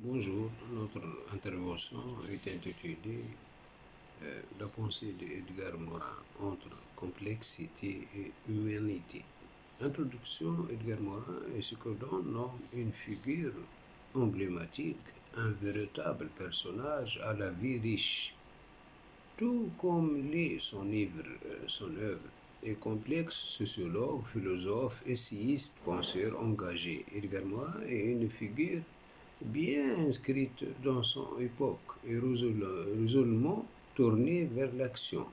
Bonjour, notre intervention est intitulée La pensée d'Edgar Morin entre complexité et humanité. Introduction: Edgar Morin est ce que l'on nomme une figure emblématique, un véritable personnage à la vie riche. Tout comme l'est son œuvre est complexe, sociologue, philosophe, essayiste, penseur engagé. Edgar Morin est une figure bien inscrite dans son époque et résolument tournée vers l'action.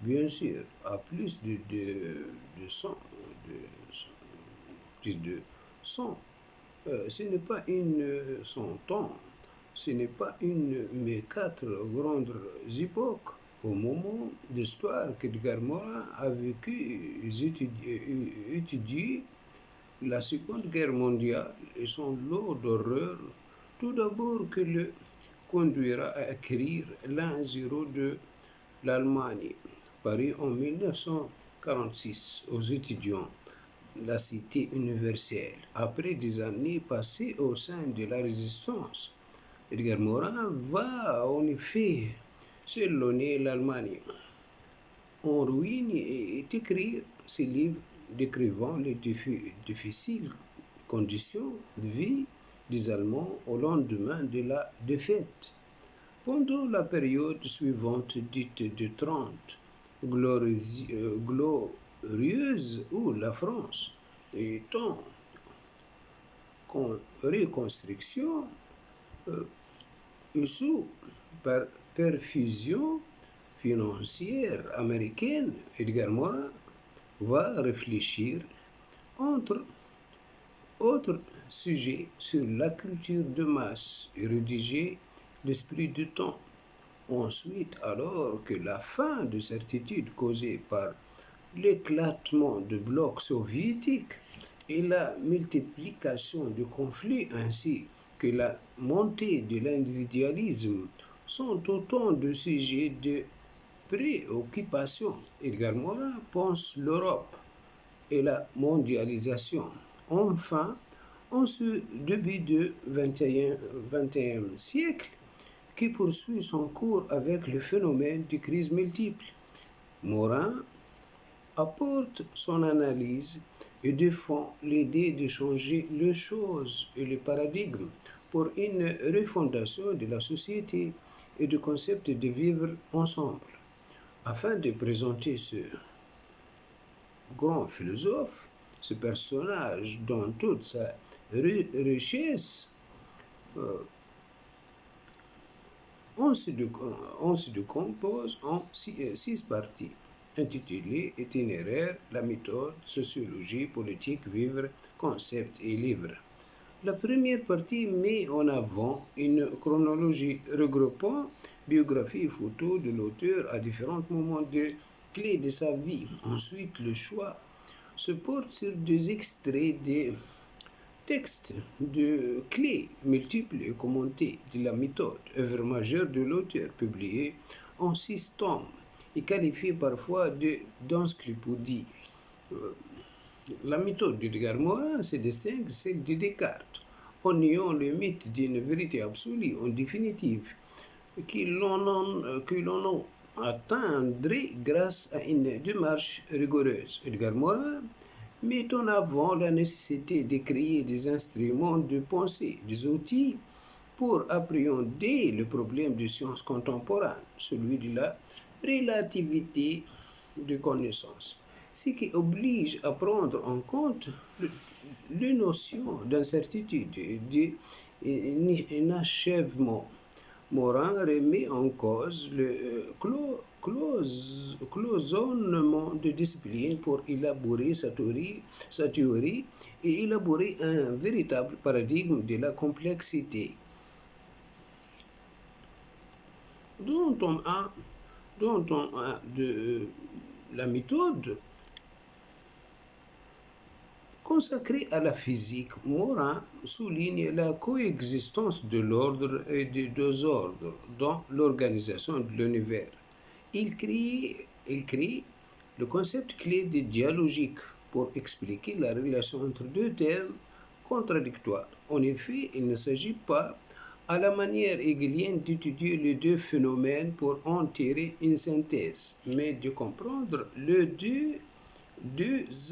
Bien sûr, à de 100, de, plus de 100, ce n'est pas son temps, ce n'est pas une, mais quatre grandes époques. Au moment d'histoire qu'Edgar Morin a vécu, étudié la Seconde Guerre mondiale et son lot d'horreurs, tout d'abord que le conduira à écrire l'An zéro de l'Allemagne, paru en 1946 aux étudiants, la cité universelle. Après des années passées au sein de la résistance, Edgar Morin va en effet s'éloigner l'Allemagne en ruine et écrire ses livres décrivant les difficiles conditions de vie des Allemands au lendemain de la défaite. Pendant la période suivante dite de 30, glorieuse où la France est en reconstruction, sous par perfusion financière américaine, Edgar Morin va réfléchir entre autres sujets sur la culture de masse et rédiger l'esprit du temps. Ensuite, alors que la fin de certitude causée par l'éclatement du bloc soviétique et la multiplication de conflits ainsi que la montée de l'individualisme sont autant de sujets de préoccupation. Edgar Morin pense l'Europe et la mondialisation. Enfin, en ce début du XXIe siècle, qui poursuit son cours avec le phénomène de crise multiple, Morin apporte son analyse et défend l'idée de changer les choses et les paradigmes pour une refondation de la société et du concept de vivre ensemble. Afin de présenter ce grand philosophe, ce personnage dans toute sa richesse, euh, on se décompose en six parties, intitulées Itinéraire, la méthode, sociologie, politique, vivre, concept et livre. La première partie met en avant une chronologie regroupant biographie et photos de l'auteur à différents moments clés de sa vie. Ensuite, le choix se porte sur des extraits des textes de clés multiples et commentés de la méthode, œuvre majeure de l'auteur, publiée en 6 tomes et qualifiée parfois d'encyclopédie. La méthode d'Edgar Morin se distingue de celle de Descartes, en niant le mythe d'une vérité absolue, en définitive, que l'on atteindrait grâce à une démarche rigoureuse. Edgar Morin met en avant la nécessité de créer des instruments de pensée, des outils pour appréhender le problème des sciences contemporaines, celui de la relativité de connaissances, ce qui oblige à prendre en compte les notions d'incertitude et d'achèvement. Morin remet en cause le cloisonnement de discipline pour élaborer sa théorie et élaborer un véritable paradigme de la complexité. Dans le tome 1 de la méthode consacrée à la physique, Morin souligne la coexistence de l'ordre et des deux ordres dans l'organisation de l'univers. Il crée le concept clé de dialogique pour expliquer la relation entre deux termes contradictoires. En effet, il ne s'agit pas à la manière hegelienne d'étudier les deux phénomènes pour en tirer une synthèse, mais de comprendre les deux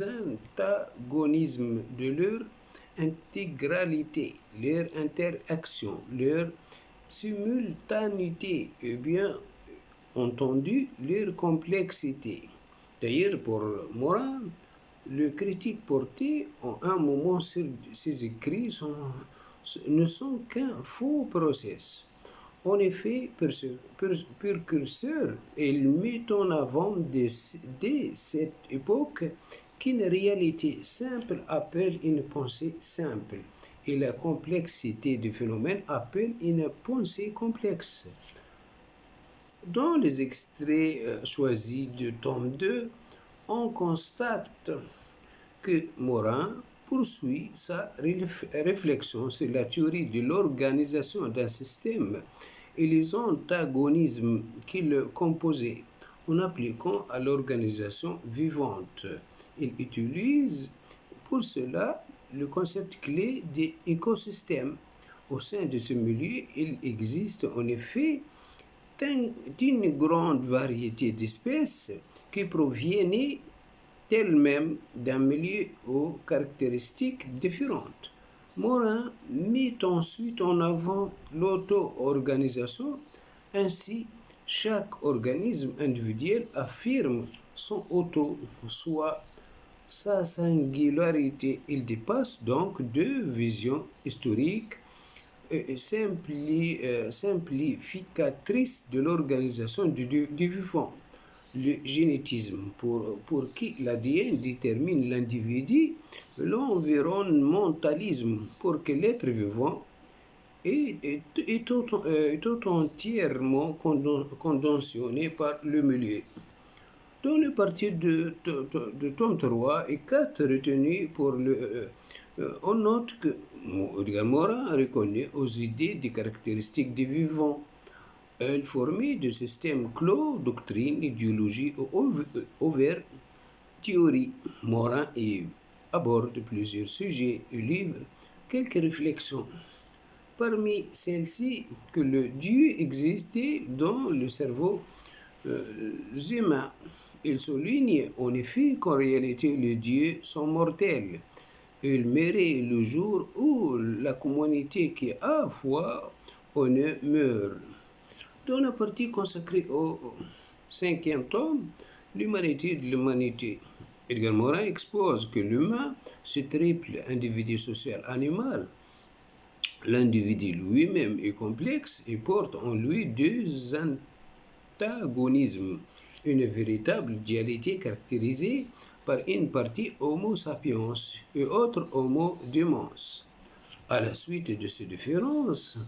antagonismes de leur intégralité, leur interaction, leur simultanéité et bien entendu leur complexité. D'ailleurs, pour Morin, le critique porté en un moment sur ses écrits ne sont qu'un faux process. En effet, précurseur, il met en avant dès cette époque qu'une réalité simple appelle une pensée simple et la complexité du phénomène appelle une pensée complexe. Dans les extraits choisis du tome 2, on constate que Morin poursuit sa réflexion sur la théorie de l'organisation d'un système et les antagonismes qui le composaient en appliquant à l'organisation vivante. Il utilise pour cela le concept clé d'écosystème. Au sein de ce milieu, il existe en effet d'une grande variété d'espèces qui proviennent elles-mêmes d'un milieu aux caractéristiques différentes. Morin mit ensuite en avant l'auto-organisation. Ainsi, chaque organisme individuel affirme son auto, soit sa singularité. Il dépasse donc deux visions historiques simplificatrices de l'organisation du vivant. Le génétisme, pour qui l'ADN détermine l'individu, l'environnementalisme, pour que l'être vivant est tout entièrement conditionné par le milieu. Dans le parti de tome 3 et 4 retenus pour on note que Edgar Morin reconnaît aux idées des caractéristiques des vivants. Elle formait de systèmes clos, doctrine, idéologie ouvert, théorie. Morin aborde plusieurs sujets et livre quelques réflexions. Parmi celles-ci, que le Dieu existait dans le cerveau humain. Il souligne en effet qu'en réalité les dieux sont mortels. Il mérite le jour où la communauté qui a foi en eux meurt. Dans la partie consacrée au cinquième tome, l'humanité de l'humanité, Edgar Morin expose que l'humain, ce triple individu social animal, l'individu lui-même est complexe et porte en lui deux antagonismes, une véritable dualité caractérisée par une partie Homo sapiens et autre Homo demens. À la suite de ces différences,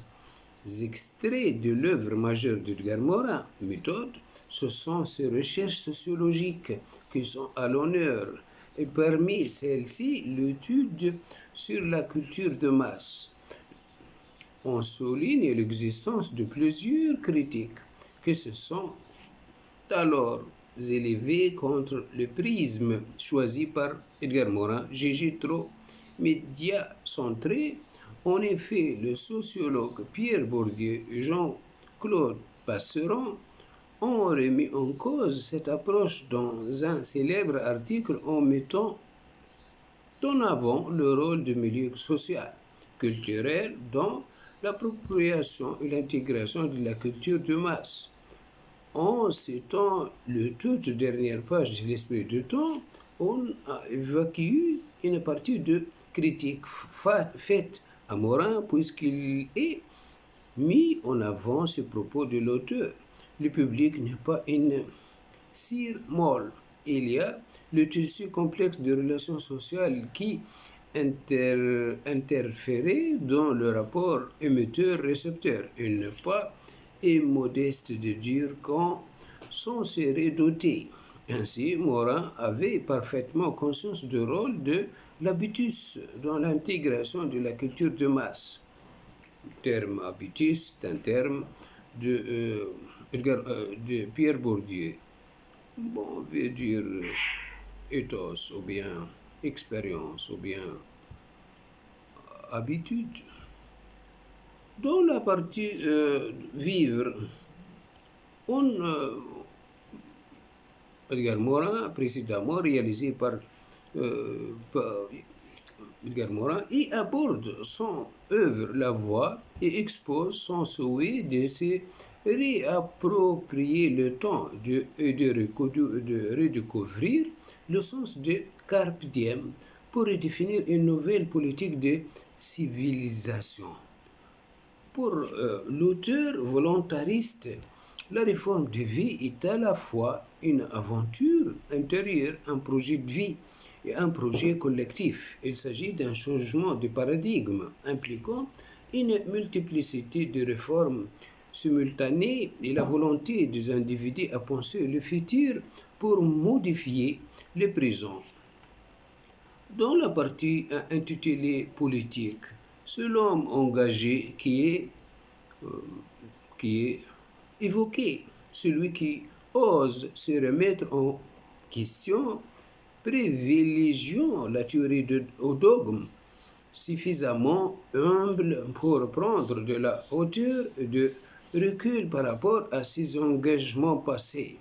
extraits de l'œuvre majeure d'Edgar Morin, Méthode, ce sont ces recherches sociologiques qui sont à l'honneur, et parmi celles-ci, l'étude sur la culture de masse. On souligne l'existence de plusieurs critiques qui se sont alors élevées contre le prisme choisi par Edgar Morin, jugé trop média-centré. En effet, le sociologue Pierre Bourdieu et Jean-Claude Passeron ont remis en cause cette approche dans un célèbre article en mettant en avant le rôle du milieu social, culturel dans l'appropriation et l'intégration de la culture de masse. En citant le toute dernière page de l'Esprit du temps, on a évacué une partie de critique faite à Morin puisqu'il est mis en avant ce propos de l'auteur. Le public n'est pas une cire molle. Il y a le tissu complexe de relations sociales qui interférer dans le rapport émetteur-récepteur. Il n'est pas immodeste de dire qu'on s'en serait doté. Ainsi, Morin avait parfaitement conscience du rôle de l'habitus dans l'intégration de la culture de masse. Le terme habitus est un terme de Pierre Bourdieu. Bon, on veut dire ethos ou bien expérience ou bien habitude. Dans la partie vivre, on, Edgar Morin, précédemment réalisé par Edgar Morin, y aborde son œuvre La Voix et expose son souhait de se réapproprier le temps de redécouvrir le sens de Carpe Diem pour redéfinir une nouvelle politique de civilisation. Pour l'auteur volontariste, la réforme de vie est à la fois une aventure intérieure, un projet de vie et un projet collectif. Il s'agit d'un changement de paradigme impliquant une multiplicité de réformes simultanées et la volonté des individus à penser le futur pour modifier le présent. Dans la partie intitulée politique, c'est l'homme engagé qui est évoqué, celui qui ose se remettre en question, privilégiant la théorie au dogme, suffisamment humble pour prendre de la hauteur et de recul par rapport à ses engagements passés.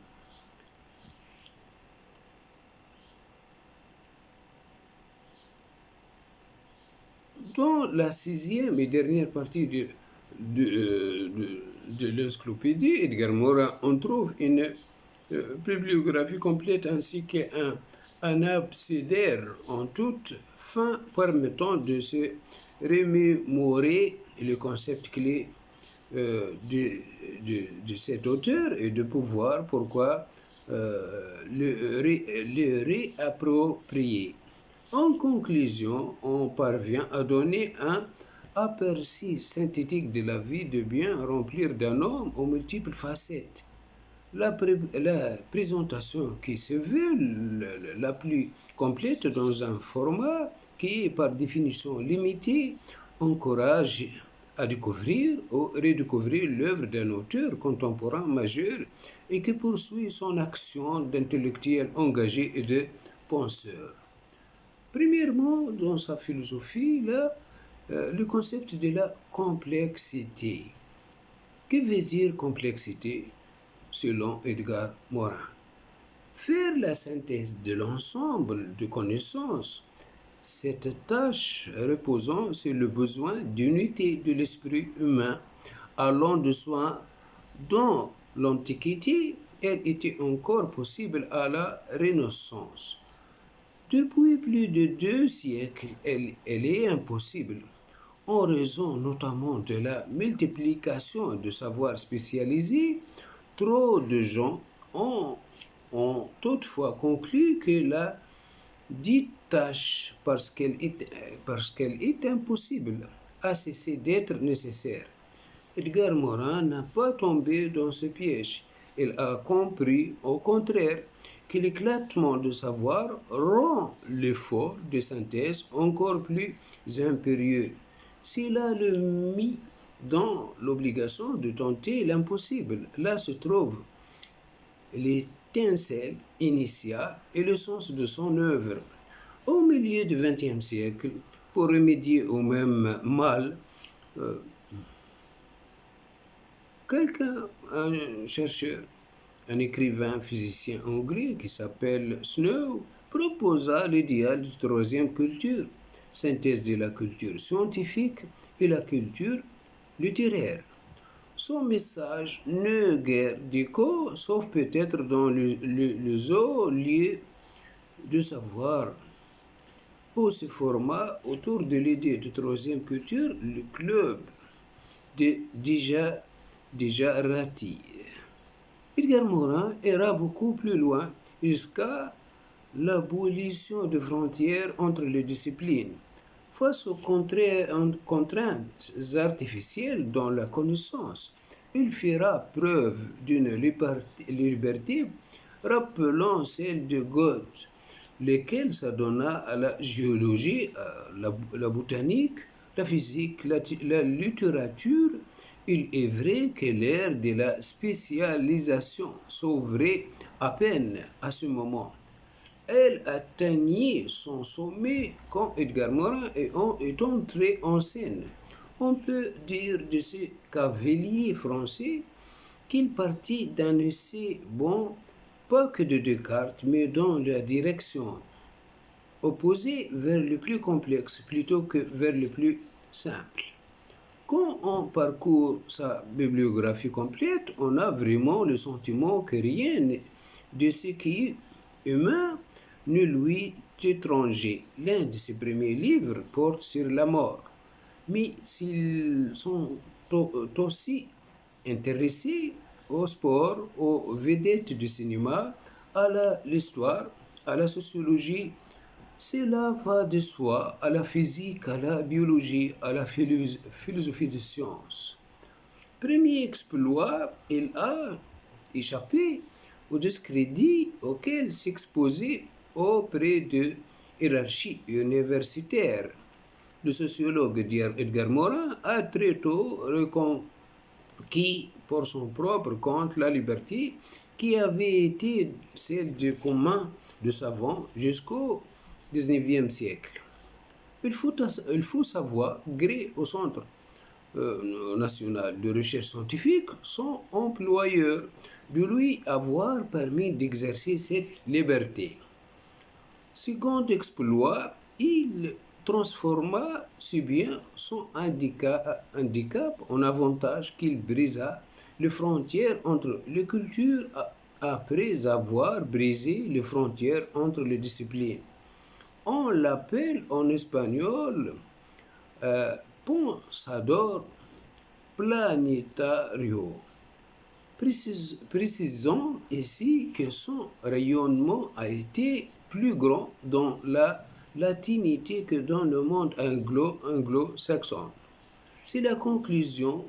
Dans la sixième et dernière partie de l'encyclopédie, Edgar Morin, on trouve une bibliographie complète ainsi qu'un abécédaire en toute fin permettant de se remémorer le concept clé de cet auteur et de pouvoir pourquoi le réapproprier. En conclusion, on parvient à donner un aperçu synthétique de la vie de bien remplir d'un homme aux multiples facettes. La présentation qui se veut la plus complète dans un format qui est par définition limité encourage à découvrir ou redécouvrir l'œuvre d'un auteur contemporain majeur et qui poursuit son action d'intellectuel engagé et de penseur. Premièrement, dans sa philosophie, le concept de la complexité. Que veut dire complexité selon Edgar Morin? Faire la synthèse de l'ensemble de connaissances, cette tâche reposant sur le besoin d'unité de l'esprit humain allant de soi. Dans l'Antiquité, elle était encore possible à la Renaissance. Depuis plus de 2 siècles, elle est impossible, en raison notamment de la multiplication de savoirs spécialisés. Trop de gens ont toutefois conclu que la dite tâche, parce qu'elle est impossible, a cessé d'être nécessaire. Edgar Morin n'a pas tombé dans ce piège. Il a compris, au contraire, que l'éclatement de savoir rend l'effort de synthèse encore plus impérieux. Cela le mit dans l'obligation de tenter l'impossible. Là se trouve l'étincelle initiale et le sens de son œuvre. Au milieu du XXe siècle, pour remédier au même mal, un chercheur, un écrivain physicien anglais qui s'appelle Snow, proposa l'idéal de troisième culture, synthèse de la culture scientifique et la culture littéraire. Son message ne guère d'écho, sauf peut-être dans le zoo-lieu de savoir, où se forma autour de l'idée de troisième culture le club de déjà Rati. Edgar Morin ira beaucoup plus loin jusqu'à l'abolition de frontières entre les disciplines. Face aux contraintes artificielles dans la connaissance, il fera preuve d'une liberté rappelant celle de Goethe, lequel s'adonna à la géologie, à la botanique, la physique, la littérature. Il est vrai que l'ère de la spécialisation s'ouvrait à peine à ce moment. Elle atteignait son sommet quand Edgar Morin est entré en scène. On peut dire de ce cavalier français qu'il partit d'un essai bon, pas que de Descartes, mais dans la direction opposée vers le plus complexe plutôt que vers le plus simple. Quand on parcourt sa bibliographie complète, on a vraiment le sentiment que rien de ce qui est humain ne lui est étranger. L'un de ses premiers livres porte sur la mort. Mais s'ils sont aussi intéressés au sport, aux vedettes du cinéma, à l'histoire, à la sociologie, cela va de soi, à la physique, à la biologie, à la philosophie des sciences. Premier exploit, il a échappé au discrédit auquel s'exposait auprès de hiérarchie universitaire. Le sociologue Edgar Morin a très tôt reconquis pour son propre compte la liberté qui avait été celle du commun de savants jusqu'au XIXe siècle. Il faut savoir, gré au Centre national de recherche scientifique, son employeur, de lui avoir permis d'exercer cette liberté. Second exploit, il transforma si bien son handicap en avantage qu'il brisa les frontières entre les cultures après avoir brisé les frontières entre les disciplines. On l'appelle en espagnol pensador planetario. Précisons ici que son rayonnement a été plus grand dans la latinité que dans le monde anglo-saxon. C'est la conclusion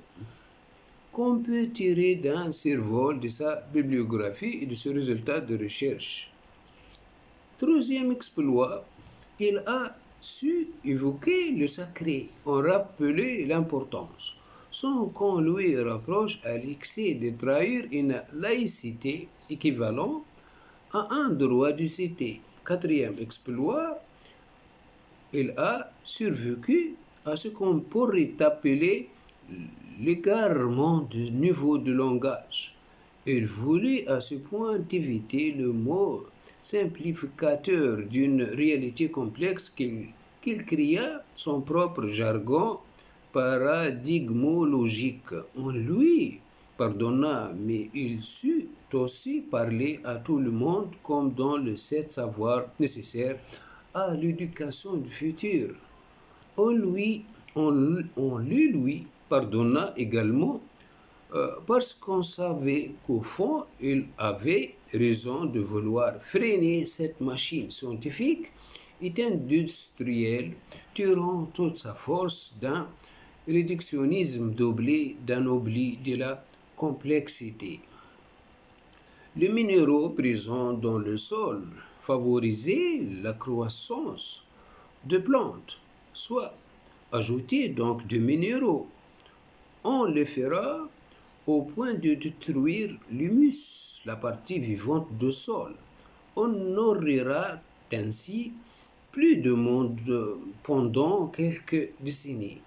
qu'on peut tirer d'un survol de sa bibliographie et de ses résultats de recherche. Troisième exploit, il a su évoquer le sacré, en rappeler l'importance, sans qu'on lui reproche à l'excès de trahir une laïcité équivalente à un droit de cité. Quatrième exploit, il a survécu à ce qu'on pourrait appeler l'égarement du niveau de langage. Il voulait à ce point éviter le mot simplificateur d'une réalité complexe qu'il cria son propre jargon paradigmologique. On lui pardonna, mais il sut aussi parler à tout le monde comme dans le sept savoirs nécessaires à l'éducation du futur. On lui pardonna également parce qu'on savait qu'au fond, il avait raison de vouloir freiner cette machine scientifique et industrielle, tirant toute sa force d'un réductionnisme doublé d'un oubli de la complexité. Les minéraux présents dans le sol favorisaient la croissance de plantes, soit ajouter donc de minéraux. On le fera au point de détruire l'humus, la partie vivante du sol. On nourrira ainsi plus de monde pendant quelques décennies.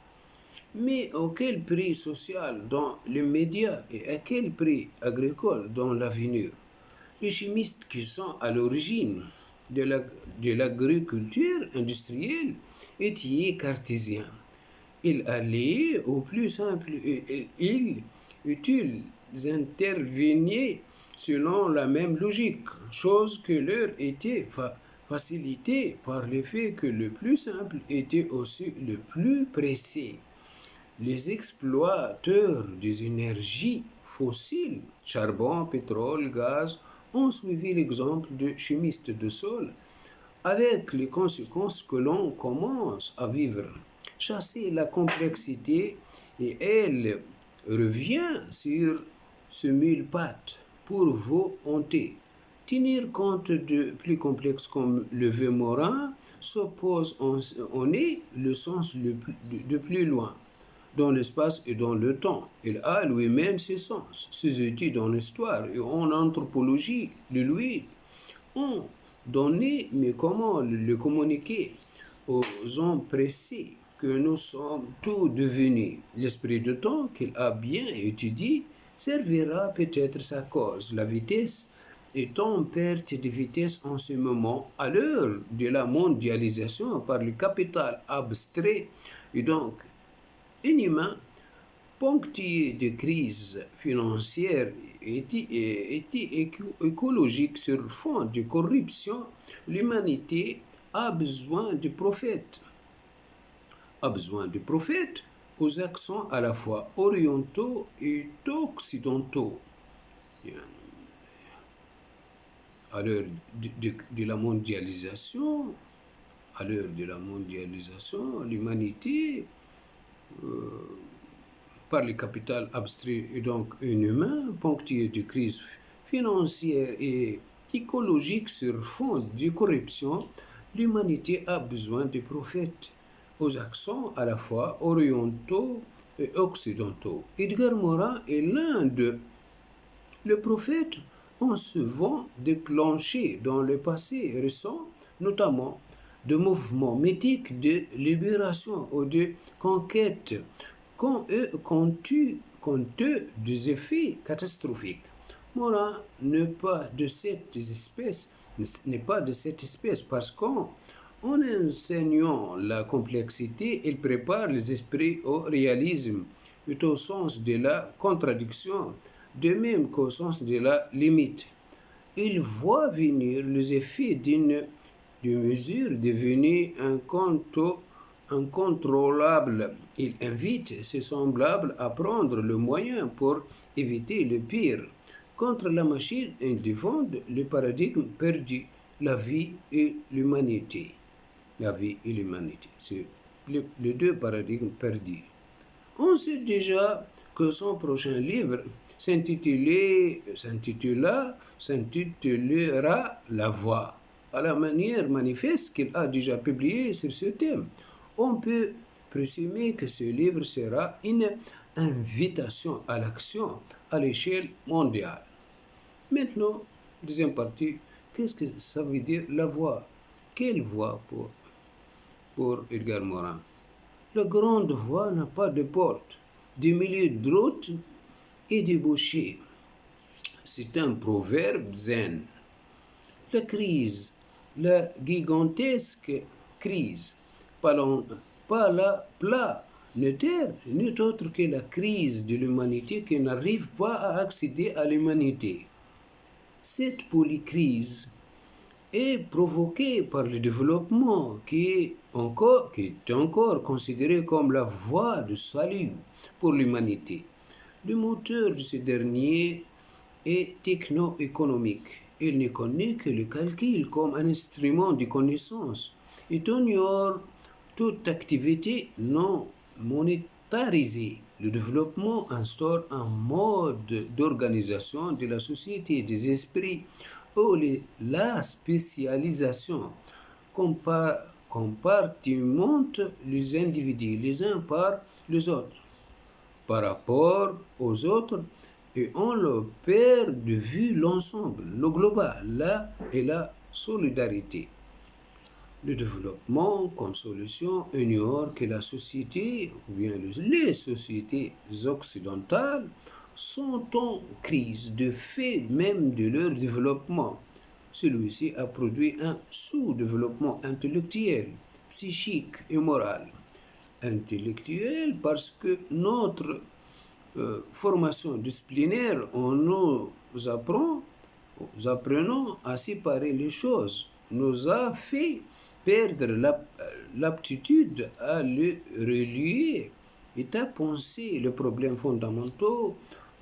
Mais à quel prix social dans les médias et à quel prix agricole dans l'avenir? Les chimistes qui sont à l'origine de l'agriculture industrielle étaient cartésiens. Ils allaient au plus simple et ils intervenaient selon la même logique, chose que leur était facilitée par le fait que le plus simple était aussi le plus précis. Les exploiteurs des énergies fossiles, charbon, pétrole, gaz, ont suivi l'exemple de chimistes de sol avec les conséquences que l'on commence à vivre. Chasser la complexité et elle revient sur ce mille pattes pour vous hanter. Tenir compte de plus complexes comme le veut Morin s'oppose en est le sens de plus loin dans l'espace et dans le temps. Il a lui-même ses sens. Ses études en histoire et en anthropologie de lui ont donné, mais comment le communiquer aux hommes pressés que nous sommes tous devenus. L'esprit de temps qu'il a bien étudié servira peut-être sa cause. La vitesse est en perte de vitesse en ce moment, à l'heure de la mondialisation par le capital abstrait et donc inhumain, ponctué de crises financières et écologiques sur fond de corruption. L'humanité a besoin de prophètes, aux accents à la fois orientaux et occidentaux. À l'heure de la mondialisation, l'humanité, par le capital abstrait et donc inhumain, ponctué de crises financières et écologiques sur fond de corruption, l'humanité a besoin de prophètes aux accents à la fois orientaux et occidentaux. Edgar Morin est l'un d'eux. Le prophète ont souvent déclenché dans le passé récent, notamment de mouvements mythiques de libération ou de conquête, comptent des effets catastrophiques. Morin n'est pas de cette espèce parce qu'en enseignant la complexité, il prépare les esprits au réalisme et au sens de la contradiction, de même qu'au sens de la limite. Il voit venir les effets d'une mesure devenue incontrôlable. Il invite ses semblables à prendre le moyen pour éviter le pire. Contre la machine, il défendent le paradigme perdu, la vie et l'humanité. La vie et l'humanité, c'est les deux paradigmes perdus. On sait déjà que son prochain livre s'intitulera La Voix, à la manière manifeste qu'il a déjà publié sur ce thème. On peut présumer que ce livre sera une invitation à l'action à l'échelle mondiale. Maintenant, deuxième partie, qu'est-ce que ça veut dire la voix? Quelle voix pour Edgar Morin? La grande voie n'a pas de porte, des milliers de routes et de bouchers. C'est un proverbe zen. La gigantesque crise, pas la planétaire, n'est autre que la crise de l'humanité qui n'arrive pas à accéder à l'humanité. Cette polycrise est provoquée par le développement qui est encore considéré comme la voie de salut pour l'humanité. Le moteur de ce dernier est techno-économique. Il ne connaît que le calcul comme un instrument de connaissance et ignore toute activité non monétarisée. Le développement instaure un mode d'organisation de la société des esprits où la spécialisation compartimente les individus les uns par les autres par rapport aux autres et on le perd de vue l'ensemble, le global, la solidarité. Le développement comme solution ignore que la société, ou bien les sociétés occidentales, sont en crise de fait même de leur développement. Celui-ci a produit un sous-développement intellectuel, psychique et moral. Intellectuel parce que notre formation disciplinaire, on nous apprenons à séparer les choses, nous a fait perdre l'aptitude à le relier et à penser les problèmes fondamentaux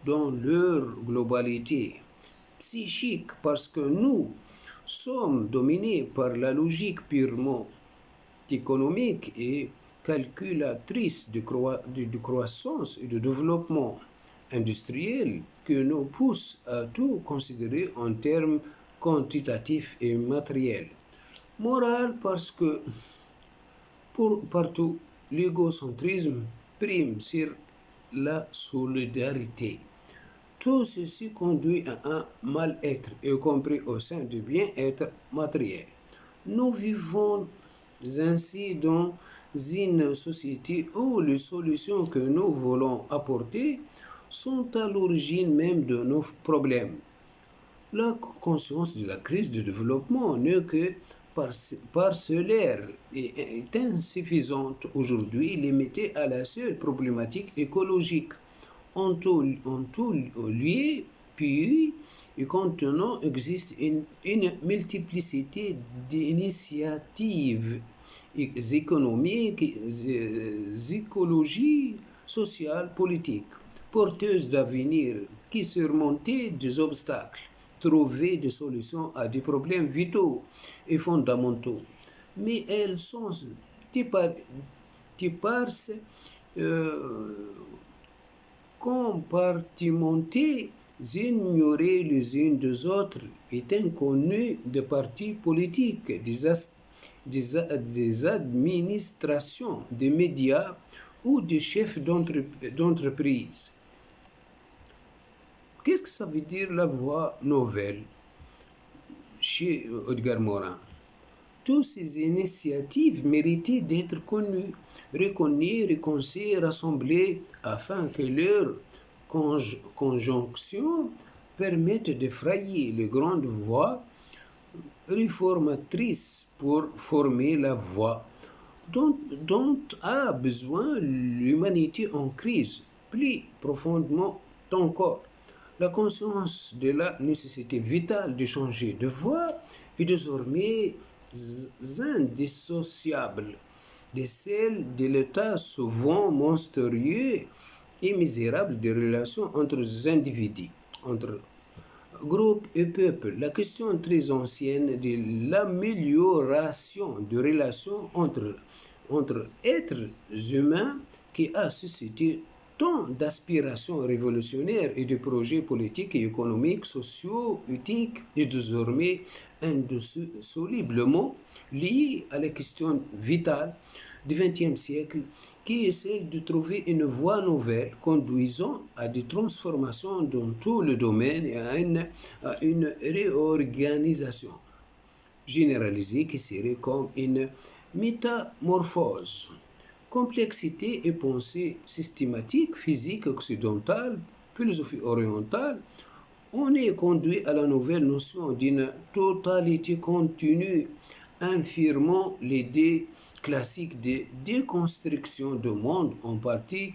dans leur globalité. Psychique parce que nous sommes dominés par la logique purement économique et calculatrice de croissance et de développement industriel que nous pousse à tout considérer en termes quantitatifs et matériels. Moral parce que partout l'égocentrisme prime sur la solidarité. Tout ceci conduit à un mal-être, y compris au sein du bien-être matériel. Nous vivons ainsi dans une société où les solutions que nous voulons apporter sont à l'origine même de nos problèmes. La conscience de la crise de développement n'est que parcellaire et est insuffisante aujourd'hui, limitée à la seule problématique écologique. En tout lieu, puis, et contenant existe une multiplicité d'initiatives économiques, écologiques, sociales, politiques, porteuses d'avenir qui surmontent des obstacles, trouver des solutions à des problèmes vitaux et fondamentaux. Mais elles sont éparses, euh, compartimentées, ignorées les unes des autres, est inconnues des partis politiques, des administrations, des médias ou des chefs d'entreprise. Qu'est-ce que ça veut dire la voie nouvelle chez Edgar Morin? Toutes ces initiatives méritaient d'être connues, reconnues, réconciliées, rassemblées, afin que leur conjonction permette de frayer les grandes voies réformatrices pour former la voie dont a besoin l'humanité en crise, plus profondément encore. La conscience de la nécessité vitale de changer de voie est désormais indissociable de celle de l'état souvent monstrueux et misérable des relations entre les individus, entre groupes et peuples. La question très ancienne de l'amélioration des relations entre êtres humains qui a suscité tant d'aspirations révolutionnaires et de projets politiques et économiques, sociaux, éthiques, est désormais indissolublement liée à la question vitale du XXe siècle, qui est celle de trouver une voie nouvelle conduisant à des transformations dans tout le domaine et à une réorganisation généralisée qui serait comme une métamorphose. Complexité et pensée systématique, physique occidentale, philosophie orientale, on est conduit à la nouvelle notion d'une totalité continue, infirmant l'idée classique de déconstruction du monde en partie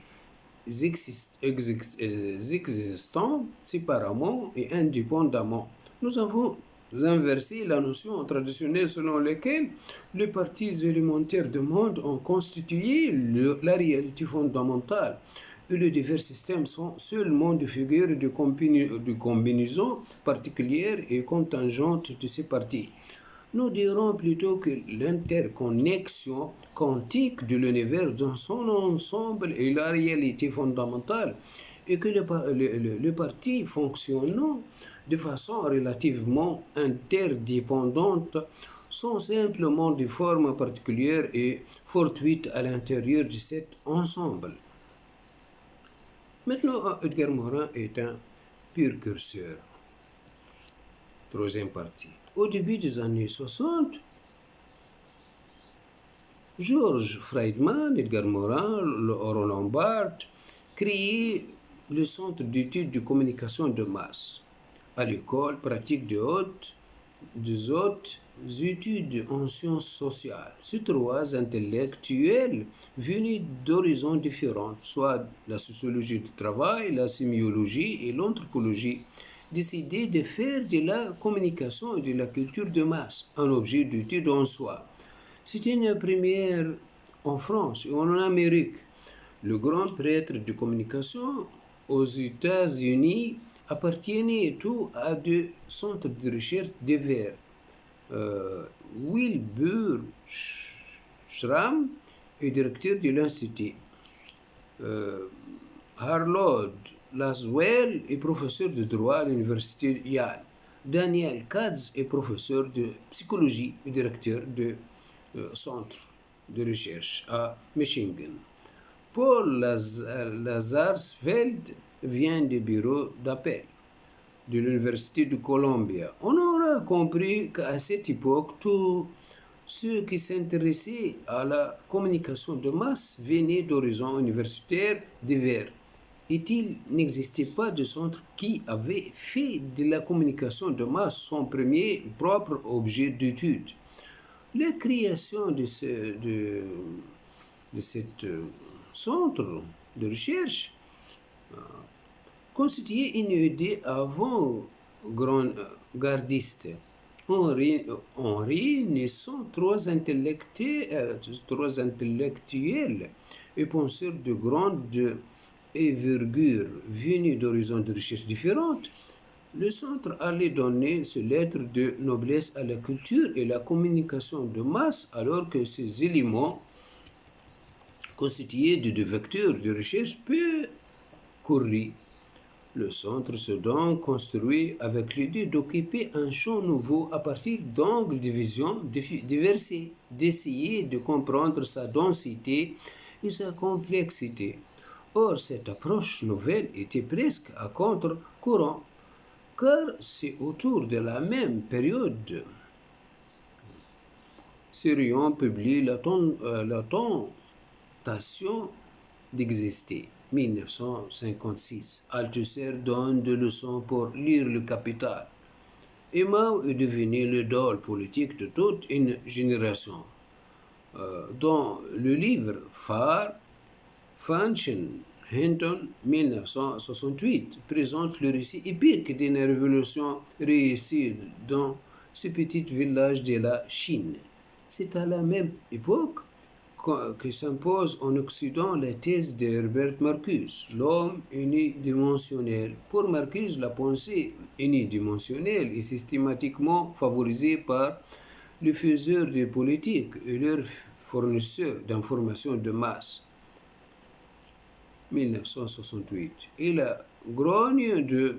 existant séparément et indépendamment. Nous avons inversé la notion traditionnelle selon laquelle les parties élémentaires du monde ont constitué la réalité fondamentale et les divers systèmes sont seulement des figures de combinaisons particulières et contingentes de ces parties. Nous dirons plutôt que l'interconnexion quantique de l'univers dans son ensemble est la réalité fondamentale et que les parties fonctionnant de façon relativement interdépendante sont simplement des formes particulières et fortuites à l'intérieur de cet ensemble. Maintenant, Edgar Morin est un précurseur. Troisième partie. Au début des années 60, George Friedman, Edgar Morin, Roland Barthes créaient le Centre d'études de communication de masse à l'école pratique des hautes études en sciences sociales. Ces trois intellectuels venus d'horizons différents, soit la sociologie du travail, la sémiologie et l'anthropologie, décidaient de faire de la communication et de la culture de masse un objet d'étude en soi. C'était une première en France et en Amérique. Le grand prêtre de communication aux États-Unis appartenait tout à deux centres de recherche divers. Wilbur Schramm est directeur de l'Institut. Harold Laswell est professeur de droit à l'université Yale. Daniel Katz est professeur de psychologie et directeur du centre de recherche à Michigan. Paul Lazarsfeld vient du bureau d'appel de l'université de Columbia. On aura compris qu'à cette époque, tout Ceux qui s'intéressaient à la communication de masse venaient d'horizons universitaires divers. Et il n'existait pas de centre qui avait fait de la communication de masse son premier propre objet d'étude. La création de cet centre de recherche constituait une idée avant-gardiste. Henri naissant trois intellectuels et penseurs de grande envergure venus d'horizons de recherche différentes, le centre allait donner ce lettre de noblesse à la culture et la communication de masse alors que ces éléments constitués de deux vecteurs de recherche peu courus. Le centre se donc construit avec l'idée d'occuper un champ nouveau à partir d'angles de vision diversifiés, d'essayer de comprendre sa densité et sa complexité. Or, cette approche nouvelle était presque à contre-courant, car c'est autour de la même période Sirion publie la tentation d'exister. 1956. Althusser donne des leçons pour lire le Capital. Et Mao est devenu l'idole politique de toute une génération. Dans le livre phare, Fanchen Hinton, 1968, présente le récit épique d'une révolution réussie dans ce petit village de la Chine. C'est à la même époque que s'impose en Occident la thèse de Herbert Marcuse, l'homme unidimensionnel. Pour Marcuse, la pensée unidimensionnelle est systématiquement favorisée par les faiseurs de politique et leurs fournisseurs d'informations de masse. 1968. Et la grogne de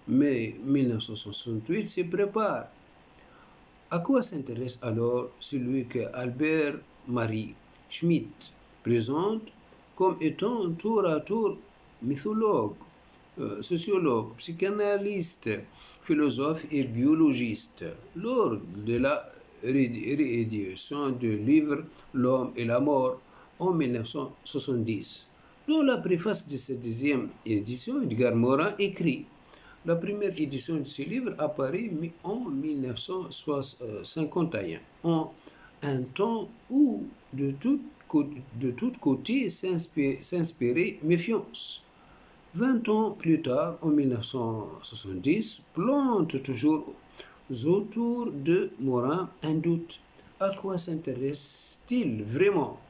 mai 1968 se prépare. À quoi s'intéresse alors celui que Albert Marie Schmitt présente comme étant tour à tour mythologue, sociologue, psychanalyste, philosophe et biologiste, lors de la réédition du livre L'homme et la mort en 1970? Dans la préface de cette deuxième édition, Edgar Morin écrit: la première édition de ce livre apparaît en 1951, en un temps où de tous côtés s'inspirait méfiance. 20 ans plus tard, en 1970, plante toujours autour de Morin un doute. À quoi s'intéresse-t-il vraiment?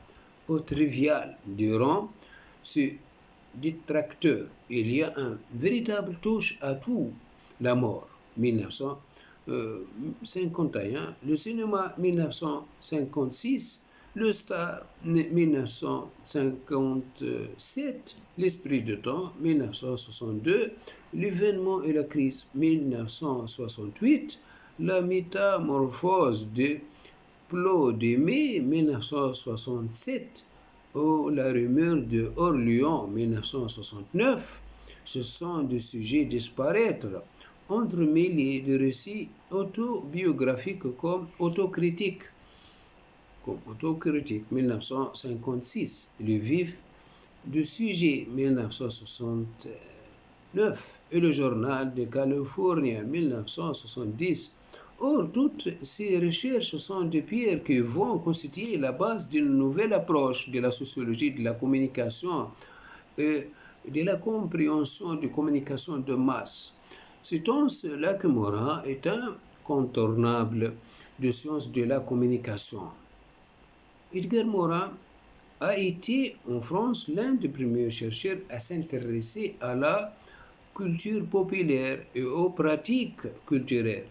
Au trivial durant ce détracteur. Il y a un véritable touche à tout. La mort, 1951, le cinéma, 1956, le Star, 1957, l'esprit de temps, 1962, l'événement et la crise, 1968, la métamorphose de Plomédée, 1967, ou la rumeur de Orléans, 1969, ce sont des sujets disparaître, entremêlés de récits autobiographiques comme autocritiques. 1956, le vif du sujet, 1969, et le journal de Californie, 1970. Or, toutes ces recherches sont des pierres qui vont constituer la base d'une nouvelle approche de la sociologie de la communication et de la compréhension de communication de masse. C'est en cela que Morin est incontournable de sciences de la communication. Edgar Morin a été en France l'un des premiers chercheurs à s'intéresser à la culture populaire et aux pratiques culturelles.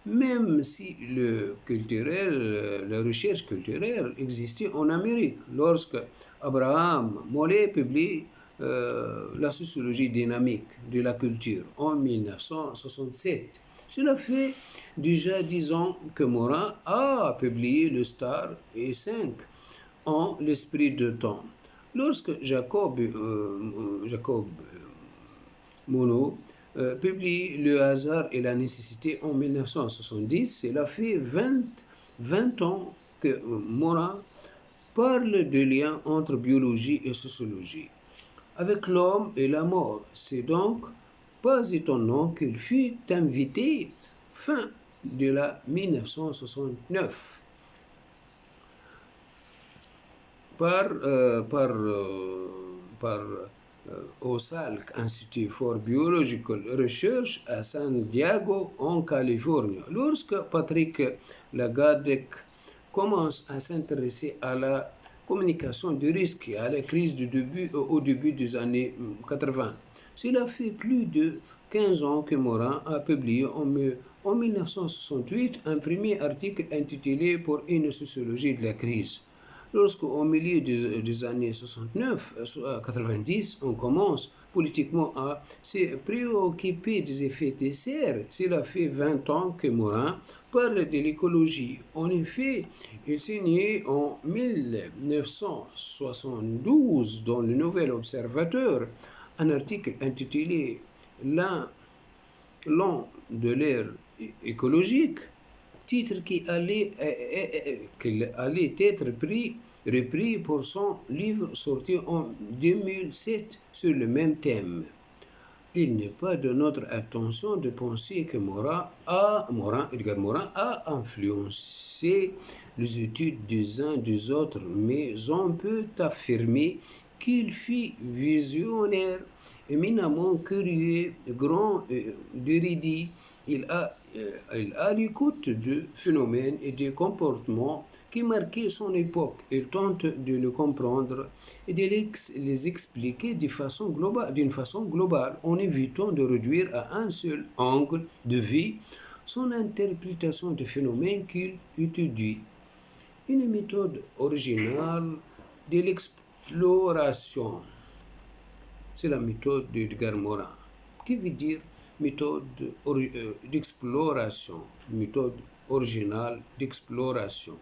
Même si la recherche culturelle existait en Amérique, lorsque Abraham Mollet publie la sociologie dynamique de la culture en 1967. Cela fait déjà 10 ans que Morin a publié Le Star et 5 ans L'Esprit de temps. Lorsque Jacob Monod publie Le hasard et la nécessité en 1970, cela fait 20 ans que Morin parle de liens entre biologie et sociologie. Avec l'homme et la mort, c'est donc pas étonnant qu'il fut invité fin de la 1969 au Salk Institute for Biological Research à San Diego, en Californie. Lorsque Patrick Lagadec commence à s'intéresser à la communication de risque et à la crise au début des années 80, cela fait plus de 15 ans que Morin a publié en 1968 un premier article intitulé Pour une sociologie de la crise. Lorsqu'au milieu des années 90, on commence politiquement à se préoccuper des effets de serre, cela fait 20 ans que Morin parle de l'écologie. En effet, il signait en 1972 dans le Nouvel Observateur un article intitulé L'an de l'ère écologique, titre qui allait être repris pour son livre sorti en 2007 sur le même thème. Il n'est pas de notre intention de penser que Edgar Morin a influencé les études des uns des autres, mais on peut affirmer qu'il fut visionnaire, éminemment curieux, grand, érudit. Il a l'écoute de phénomènes et de comportements qui marquaient son époque. Il tente de le comprendre et de les expliquer d'une façon globale, en évitant de réduire à un seul angle de vue son interprétation des phénomènes qu'il étudie. Une méthode originale de l'exploration. C'est la méthode d'Edgar Morin, qui veut dire méthode d'exploration, méthode originale d'exploration.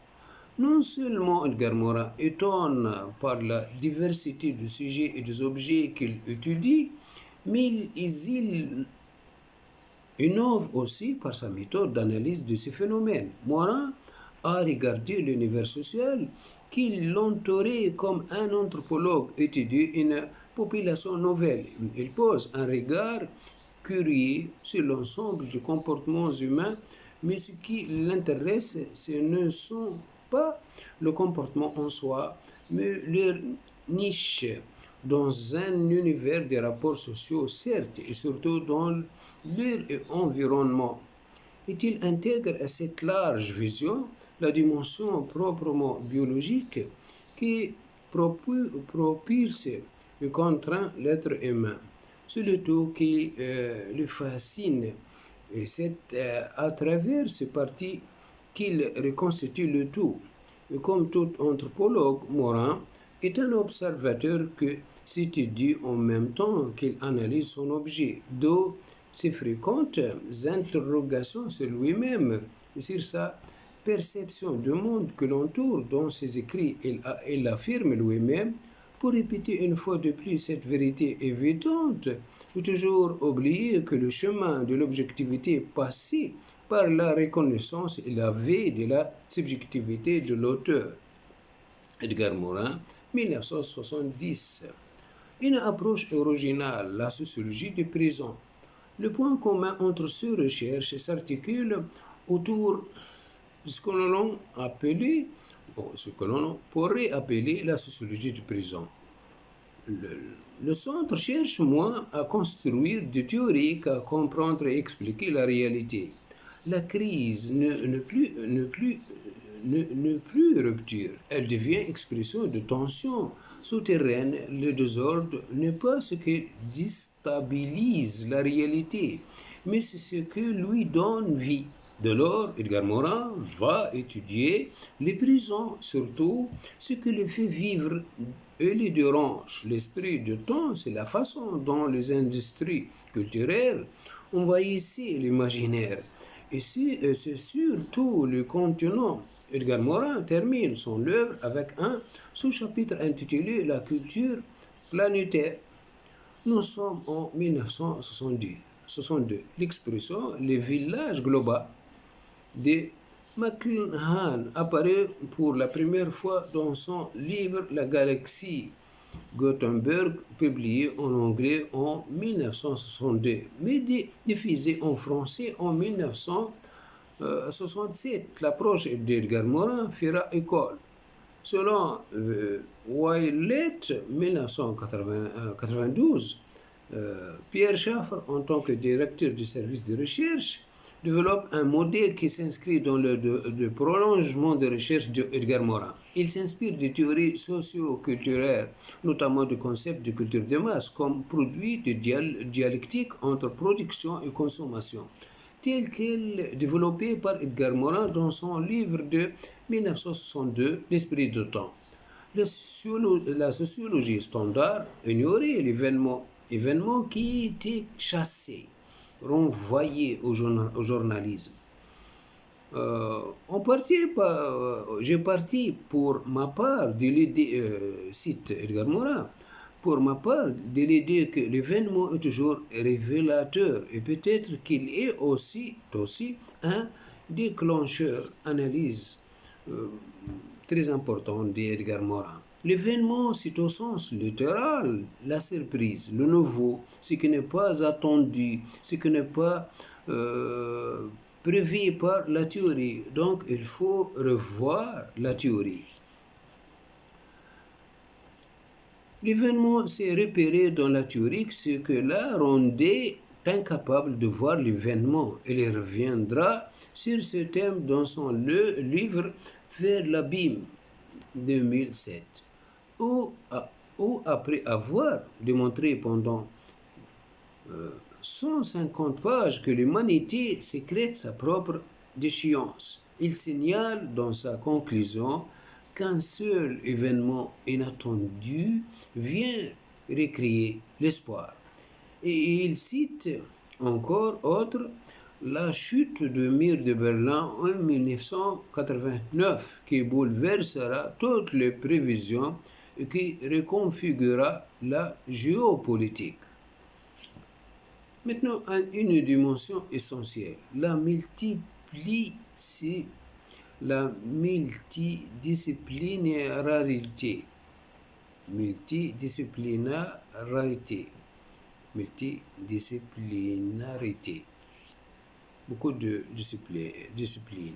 Non seulement Edgar Morin étonne par la diversité des sujets et des objets qu'il étudie, mais il innove aussi par sa méthode d'analyse de ces phénomènes. Morin a regardé l'univers social qui l'entourait comme un anthropologue étudie une population nouvelle. Il pose un regard curieux sur l'ensemble des comportements humains, mais ce qui l'intéresse, ce ne sont pas le comportement en soi, mais leur niche dans un univers des rapports sociaux, certes, et surtout dans leur environnement. Et il intègre à cette large vision la dimension proprement biologique qui propulse et contraint l'être humain. C'est le tout qui le fascine, et c'est à travers ce parti qu'il reconstitue le tout. Et comme tout anthropologue, Morin est un observateur qui s'étudie en même temps qu'il analyse son objet, d'où ses fréquentes interrogations sur lui-même et sur sa perception du monde que l'entoure. Dans ses écrits, il affirme lui-même, pour répéter une fois de plus cette vérité évidente, de toujours oublier que le chemin de l'objectivité passait par la reconnaissance et la veille de la subjectivité de l'auteur. Edgar Morin, 1970. Une approche originale, la sociologie du présent. Le point commun entre ces recherches s'articule autour de ce que l'on pourrait appeler la sociologie du présent. Le centre cherche moins à construire des théories qu'à comprendre et expliquer la réalité. La crise ne plus rupture, elle devient expression de tension souterraine. Le désordre n'est pas ce qui déstabilise la réalité, mais c'est ce que lui donne vie. Dès lors, Edgar Morin va étudier les prisons, surtout ce que les fait vivre et les dérange. L'esprit du temps, c'est la façon dont les industries culturelles envahissaient l'imaginaire. Et c'est surtout le continent. Edgar Morin termine son œuvre avec un sous-chapitre intitulé La culture planétaire. Nous sommes en 1962. L'expression « le village global » de McLuhan apparaît pour la première fois dans son livre La Galaxie Gutenberg, publié en anglais en 1962, mais diffusé en français en 1967. L'approche d'Edgar Morin fera école. Selon Willet, 1992, Pierre Schaeffer, en tant que directeur du service de recherche, développe un modèle qui s'inscrit dans le prolongement des recherches d'Edgar Morin. Il s'inspire des théories socio-culturelles, notamment du concept de culture de masse, comme produit de dialectique entre production et consommation, tel qu'elle développée par Edgar Morin dans son livre de 1962, L'esprit du temps. La sociologie standard ignorait événement qui était chassé, renvoyé au journalisme. J'ai parti pour ma part de l'idée, cite Edgar Morin, pour ma part de l'idée que l'événement est toujours révélateur et peut-être qu'il est aussi un déclencheur. Analyse très important d'Edgar Morin. L'événement, c'est au sens littéral la surprise, le nouveau, ce qui n'est pas attendu, ce qui n'est pas prévu par la théorie. Donc, il faut revoir la théorie. L'événement s'est repéré dans la théorie, ce que la rendait incapable de voir l'événement. Il reviendra sur ce thème dans son livre Vers l'abîme 2007, où après avoir démontré pendant 150 pages que l'humanité sécrète sa propre déchéance, il signale dans sa conclusion qu'un seul événement inattendu vient recréer l'espoir. Et il cite encore autre la chute du mur de Berlin en 1989 qui bouleversera toutes les prévisions et qui reconfigurera la géopolitique. Maintenant, une dimension essentielle, la multidisciplinarité. Multidisciplinarité. Beaucoup de disciplines.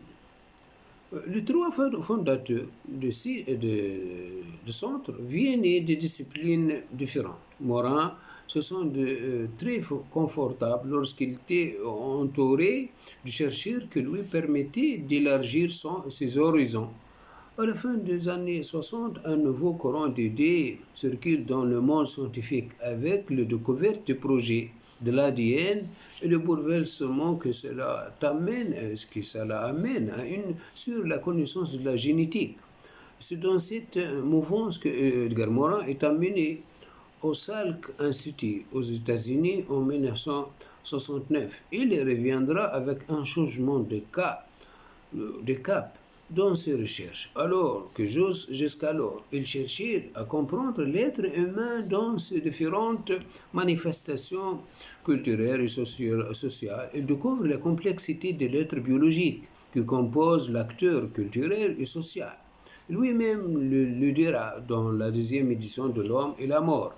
Les trois fondateurs de centre viennent de disciplines différentes. Morin se sent très confortable lorsqu'il était entouré de chercheurs qui lui permettaient d'élargir ses horizons. À la fin des années 60, un nouveau courant d'idées circule dans le monde scientifique avec la découverte du projet de l'ADN et le bouleversement que cela amène sur la connaissance de la génétique. C'est dans cette mouvance que Edgar Morin est amené au Salk Institute aux États-Unis en 1969. Il reviendra avec un changement de cap dans ses recherches, alors que jusqu'alors, il cherchait à comprendre l'être humain dans ses différentes manifestations culturelles et sociales. Il découvre la complexité de l'être biologique qui compose l'acteur culturel et social. Lui-même le dira dans la 10e édition de L'Homme et la mort,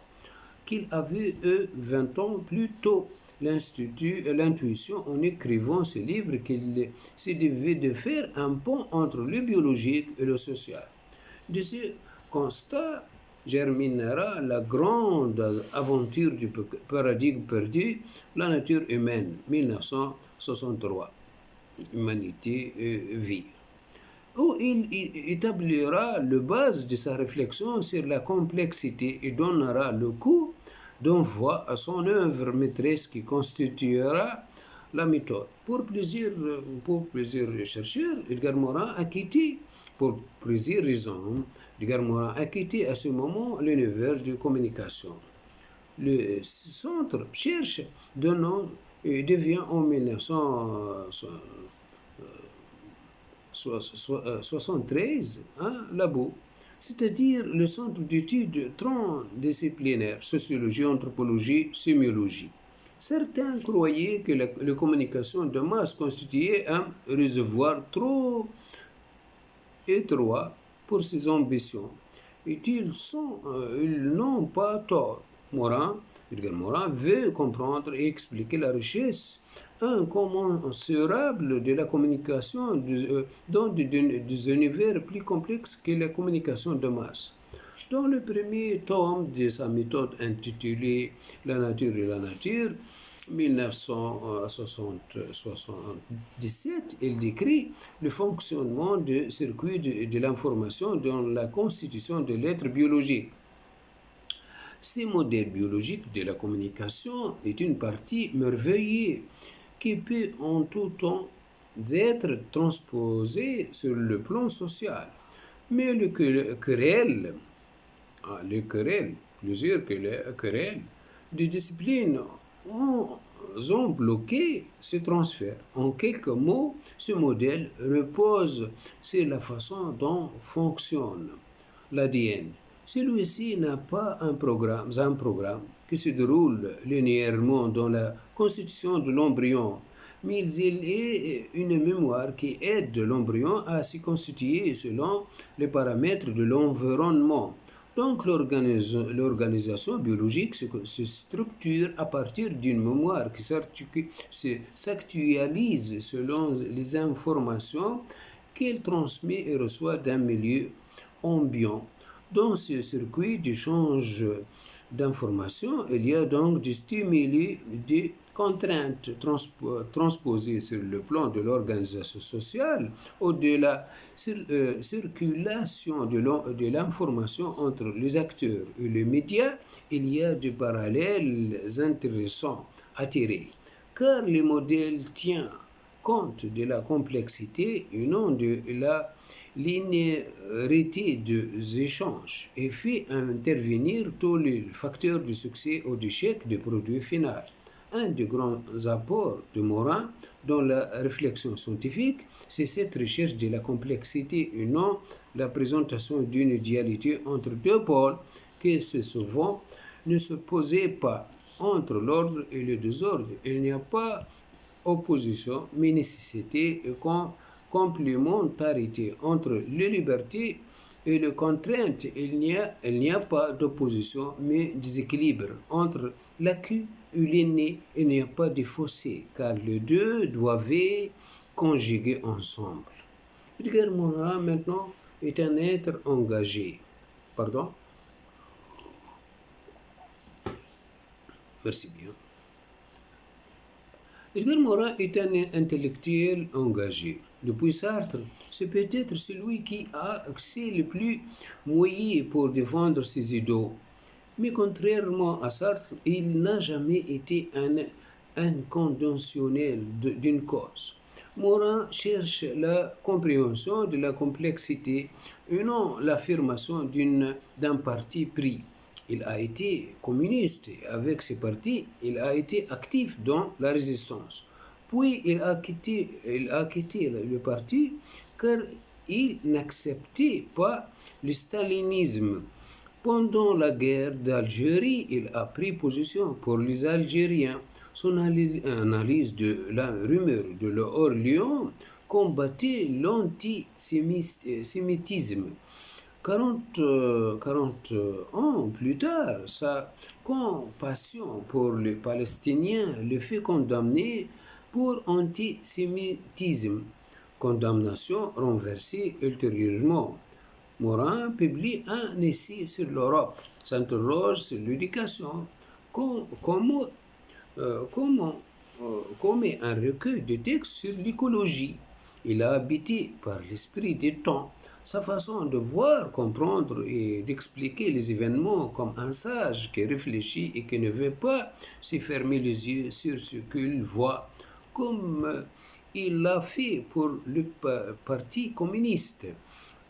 qu'il avait eu 20 ans plus tôt l'intuition en écrivant ce livre qu'il se devait de faire un pont entre le biologique et le social. De ce constat germinera la grande aventure du paradigme perdu, la nature humaine, 1963, Humanité et vie, où il établira le base de sa réflexion sur la complexité et donnera le coup d'envoi à son œuvre maîtresse qui constituera la méthode. Pour plusieurs chercheurs, Edgar Morin a quitté, pour plusieurs raisons, Edgar Morin a quitté à ce moment l'univers de communication. Le centre cherche de nom et devient en 1973 un labo, c'est-à-dire le centre d'études transdisciplinaires, sociologie, anthropologie, sémiologie. Certains croyaient que la communication de masse constituait un réservoir trop étroit pour ses ambitions. Et ils n'ont pas tort. Edgar Morin veut comprendre et expliquer la richesse incommensurable de la communication dans des univers plus complexes que la communication de masse. Dans le premier tome de sa méthode intitulée La nature et la nature, 1977, il décrit le fonctionnement du circuit de l'information dans la constitution de l'être biologique. Ce modèle biologique de la communication est une partie merveilleuse qui peut en tout temps être transposée sur le plan social. Mais plusieurs querelles de disciplines ont bloqué ce transfert. En quelques mots, ce modèle repose sur la façon dont fonctionne l'ADN. Celui-ci n'a pas un programme qui se déroule linéairement dans la constitution de l'embryon, mais il est une mémoire qui aide l'embryon à se constituer selon les paramètres de l'environnement. Donc l'organisation biologique se structure à partir d'une mémoire qui s'actualise selon les informations qu'elle transmet et reçoit d'un milieu ambiant. Dans ce circuit d'échange d'informations, il y a donc des stimuli, des contraintes transposées sur le plan de l'organisation sociale ou de la circulation de l'information entre les acteurs et les médias. Il y a des parallèles intéressants à tirer, car le modèle tient compte de la complexité et non de la linéarité des échanges et fait intervenir tous les facteurs de succès ou d'échec du produit final. Un des grands apports de Morin dans la réflexion scientifique, c'est cette recherche de la complexité et non la présentation d'une idéalité entre deux pôles qui souvent ne se posaient pas. Entre l'ordre et le désordre, il n'y a pas opposition, mais nécessité et complémentarité. Entre les libertés et les contraintes, il n'y a pas d'opposition, mais déséquilibre. Entre l'acquis et l'inné, il n'y a pas de fossé, car les deux doivent conjuguer ensemble. Edgar Morin, maintenant, est un être engagé. Pardon? Merci bien. Edgar Morin est un intellectuel engagé. Depuis Sartre, c'est peut-être celui qui a accès le plus mouillé pour défendre ses idéaux. Mais contrairement à Sartre, il n'a jamais été un inconditionnel d'une cause. Morin cherche la compréhension de la complexité et non l'affirmation d'un parti pris. Il a été communiste et avec ce parti, il a été actif dans la résistance. Puis il a quitté le parti car il n'acceptait pas le stalinisme. Pendant la guerre d'Algérie, il a pris position pour les Algériens. Son analyse de la rumeur de l'Orléans combattait l'antisémitisme. 40 ans plus tard, sa compassion pour les Palestiniens le fait condamner pour antisémitisme, condamnation renversée ultérieurement. Morin publie un essai sur l'Europe, s'interroge sur l'éducation, comment commet un recueil de textes sur l'écologie. Il a habité par l'esprit des temps, sa façon de voir, comprendre et d'expliquer les événements comme un sage qui réfléchit et qui ne veut pas se fermer les yeux sur ce qu'il voit, comme il l'a fait pour le Parti communiste.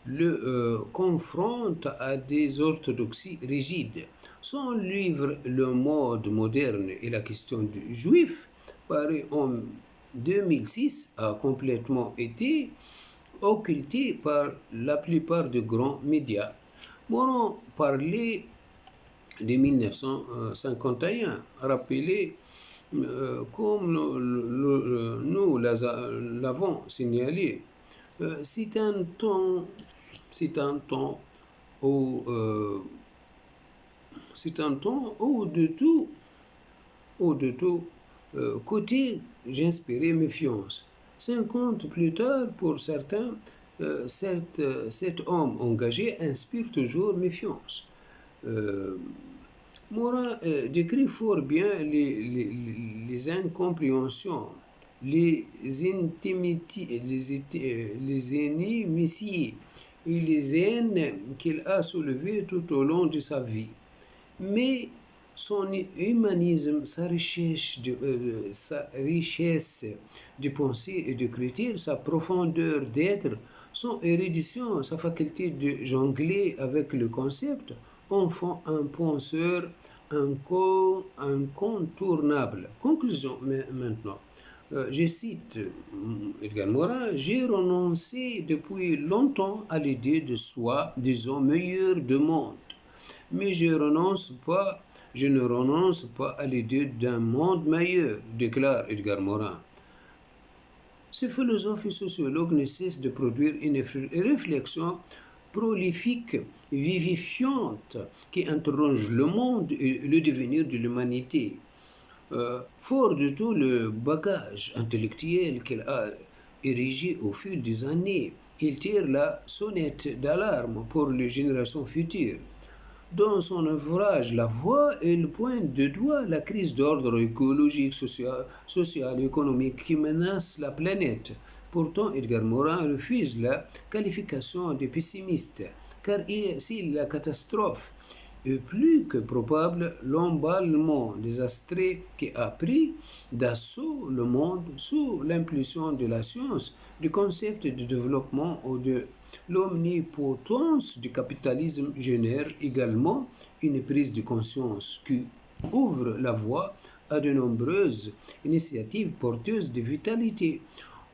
Le confronte à des orthodoxies rigides. Son livre Le mode moderne et la question du juif, paru en 2006, a complètement été occulté par la plupart des grands médias. Morin parlait de 1951, rappelait comme nous l'avons signalé, c'est un temps, c'est un temps où, c'est un temps où de tout côté, j'inspirais méfiance. 50 plus tard, pour certains, cet homme engagé inspire toujours méfiance. Euh, Morin décrit fort bien les incompréhensions, les intimités, les inimitiés et les haines qu'il a soulevées tout au long de sa vie. Mais son humanisme, sa richesse de pensée et de critique, sa profondeur d'être, son érudition, sa faculté de jongler avec le concept en font un penseur incontournable. Conclusion maintenant. Je cite Edgar Morin, j'ai renoncé depuis longtemps à l'idée de soi, disons, meilleur du monde. Mais je ne renonce pas à l'idée d'un monde meilleur, déclare Edgar Morin. Ce philosophe et sociologue ne cesse de produire une réflexion prolifique, vivifiante, qui interroge le monde et le devenir de l'humanité. Fort de tout le bagage intellectuel qu'il a érigé au fil des années, il tire la sonnette d'alarme pour les générations futures. Dans son ouvrage La Voix, il pointe du doigt la crise d'ordre écologique, social et économique qui menace la planète. Pourtant, Edgar Morin refuse la qualification de pessimiste, car si la catastrophe est plus que probable, l'emballement désastreux qui a pris d'assaut le monde sous l'impulsion de la science, du concept de développement ou de l'omnipotence du capitalisme génère également une prise de conscience qui ouvre la voie à de nombreuses initiatives porteuses de vitalité.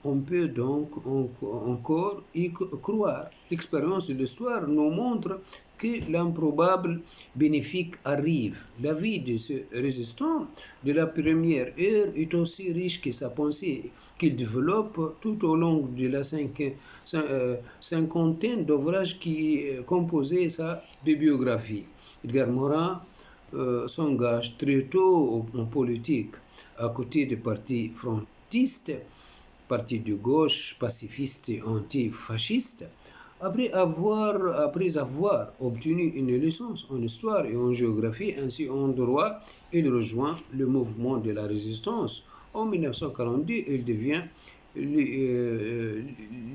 On peut donc encore y croire. L'expérience de l'histoire nous montre que l'improbable bénéfique arrive. La vie de ce résistant de la première heure est aussi riche que sa pensée, qu'il développe tout au long de la cinquantaine d'ouvrages qui composaient sa bibliographie. Edgar Morin s'engage très tôt en politique, à côté des partis frontistes, partis de gauche, pacifistes et antifascistes. Après avoir obtenu une licence en histoire et en géographie ainsi en droit, il rejoint le mouvement de la résistance. En 1942, il devient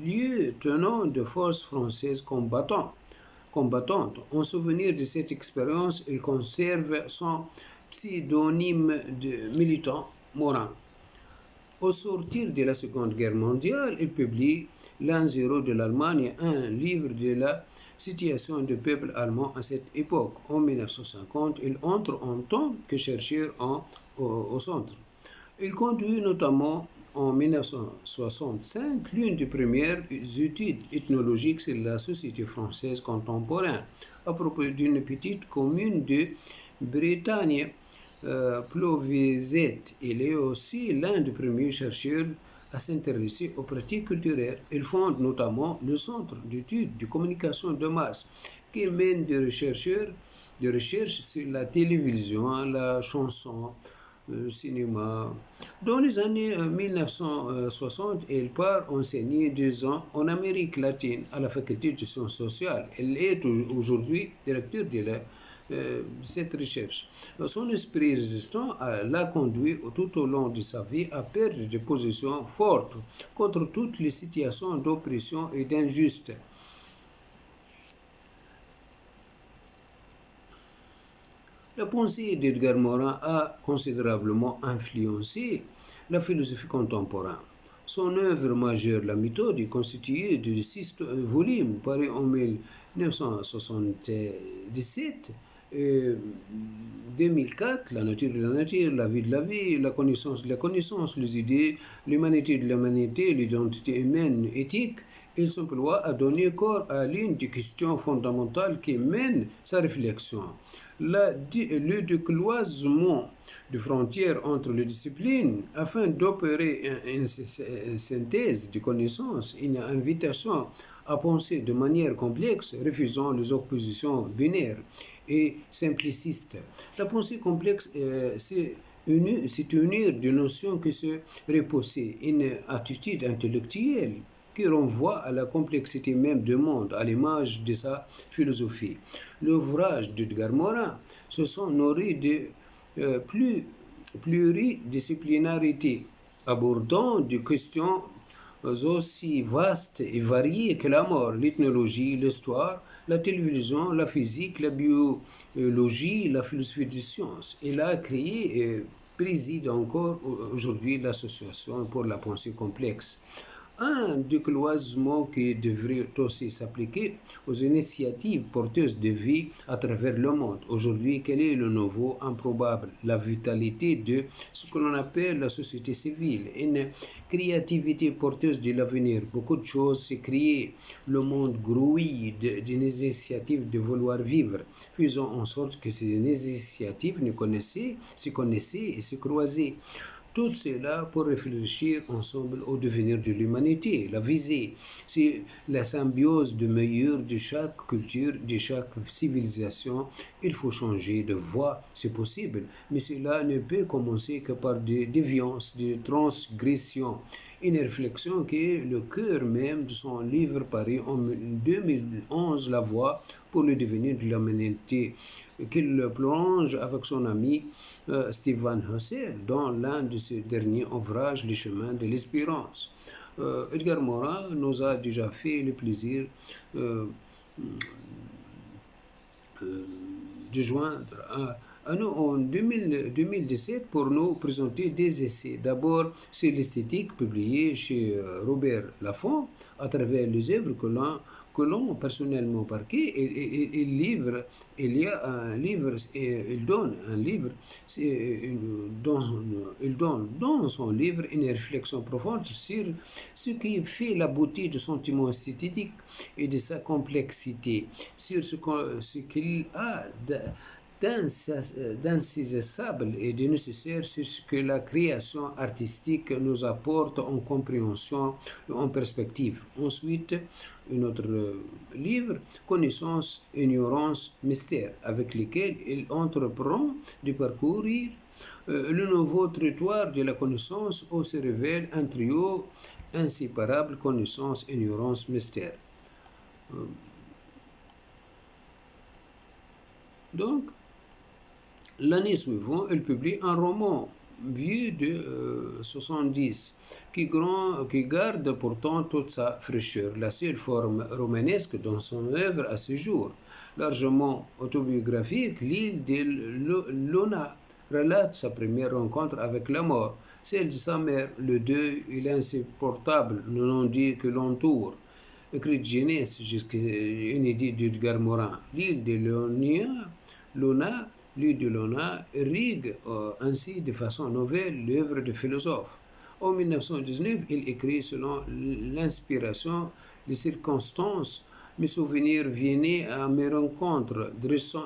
lieutenant de forces françaises combattantes. En souvenir de cette expérience, il conserve son pseudonyme de militant Morin. Au sortir de la Seconde Guerre mondiale, il publie L'an zéro de l'Allemagne, un livre de la situation du peuple allemand à cette époque. En 1950, il entre en tant que chercheur au centre. Il conduit notamment en 1965 l'une des premières études ethnologiques sur la société française contemporaine à propos d'une petite commune de Bretagne, Plovezet. Il est aussi l'un des premiers chercheurs à s'intéresser aux pratiques culturelles. Il fonde notamment le Centre d'études de communication de masse qui mène des recherches sur la télévision, la chanson, le cinéma. Dans les années 1960, il part enseigner 2 ans en Amérique latine à la faculté de sciences sociales. Elle est aujourd'hui directeur de cette recherche. Son esprit résistant l'a conduit tout au long de sa vie à perdre des positions fortes contre toutes les situations d'oppression et d'injustice. La pensée d'Edgar Morin a considérablement influencé la philosophie contemporaine. Son œuvre majeure, La méthode, est constituée de 6 volumes parus en 1977 et 2004, La nature de la nature, La vie de la vie, La connaissance de la connaissance, les idées, l'humanité de l'humanité, l'identité humaine, éthique. Il s'emploie à donner corps à l'une des questions fondamentales qui mènent sa réflexion. le décloisement de frontières entre les disciplines afin d'opérer une synthèse de connaissances, une invitation à penser de manière complexe, refusant les oppositions binaires et simplicistes. La pensée complexe, c'est unir des notions qui se reposent, une attitude intellectuelle qui renvoie à la complexité même du monde, à l'image de sa philosophie. L'ouvrage d'Edgar Morin se sont nourris de pluridisciplinarité, abordant des questions aussi vastes et variées que la mort, l'ethnologie, l'histoire, la télévision, la physique, la biologie, la philosophie des sciences. Il a créé et préside encore aujourd'hui l'Association pour la pensée complexe. Un décloisement qui devrait aussi s'appliquer aux initiatives porteuses de vie à travers le monde. Aujourd'hui, quel est le nouveau improbable? La vitalité de ce que l'on appelle la société civile, une créativité porteuse de l'avenir. Beaucoup de choses s'est créées. Le monde grouille d'initiatives de vouloir vivre, faisant en sorte que ces initiatives se connaissaient et se croisaient. Tout cela pour réfléchir ensemble au devenir de l'humanité. La visée, c'est la symbiose de meilleur de chaque culture, de chaque civilisation. Il faut changer de voie, c'est possible, mais cela ne peut commencer que par des déviances, des transgressions. Une réflexion qui est le cœur même de son livre paru en 2011, La Voie pour le devenir de l'humanité, qu'il plonge avec son ami Stephen Husserl dans l'un de ses derniers ouvrages, Les chemins de l'espérance. Edgar Morin nous a déjà fait le plaisir euh, euh, de joindre à nous en 2017 pour nous présenter des essais. D'abord, c'est l'esthétique publié chez Robert Laffont à travers les œuvres que l'on personnellement parqué et livre, il y a un livre, il donne un livre, il donne dans son livre une réflexion profonde sur ce qui fait la beauté du sentiment esthétique et de sa complexité, sur ce qu'il a d'insaisissable et de nécessaire sur ce que la création artistique nous apporte en compréhension et en perspective. Ensuite, un autre livre, Connaissance, ignorance, mystère, avec lequel il entreprend de parcourir le nouveau territoire de la connaissance où se révèle un trio inséparable, connaissance, ignorance, mystère. Donc, l'année suivante, elle publie un roman vieux de 70 qui garde pourtant toute sa fraîcheur, la seule forme romanesque dans son œuvre à ce jour. Largement autobiographique, l'île de Luna relate sa première rencontre avec la mort, celle de sa mère, le deuil et l'insupportable non-dit que l'entoure. Écrit de jeunesse jusqu'à une idée d'Edgar Morin. L'île de Luna, l'île de Luna irrigue ainsi de façon nouvelle l'œuvre du philosophe. En 1919, il écrit selon l'inspiration, les circonstances, mes souvenirs viennent à mes rencontres, dressant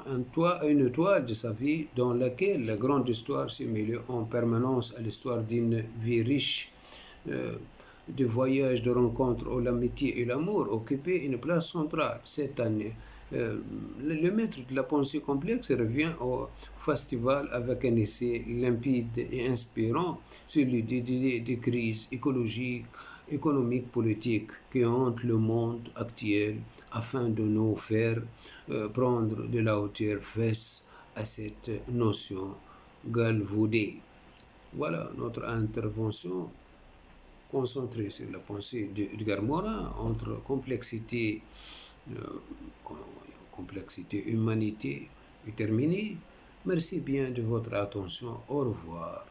une toile de sa vie dans laquelle la grande histoire se mêle en permanence à l'histoire d'une vie riche. De voyages, de rencontres où l'amitié et l'amour occupaient une place centrale cette année. Le maître de la pensée complexe revient au festival avec un essai limpide et inspirant sur l'idée des crises écologiques, économiques, politiques qui hantent le monde actuel afin de nous faire prendre de la hauteur face à cette notion galvaudée. Voilà notre intervention concentrée sur la pensée d'Edgar Morin entre complexité, humanité est terminée. Merci bien de votre attention. Au revoir.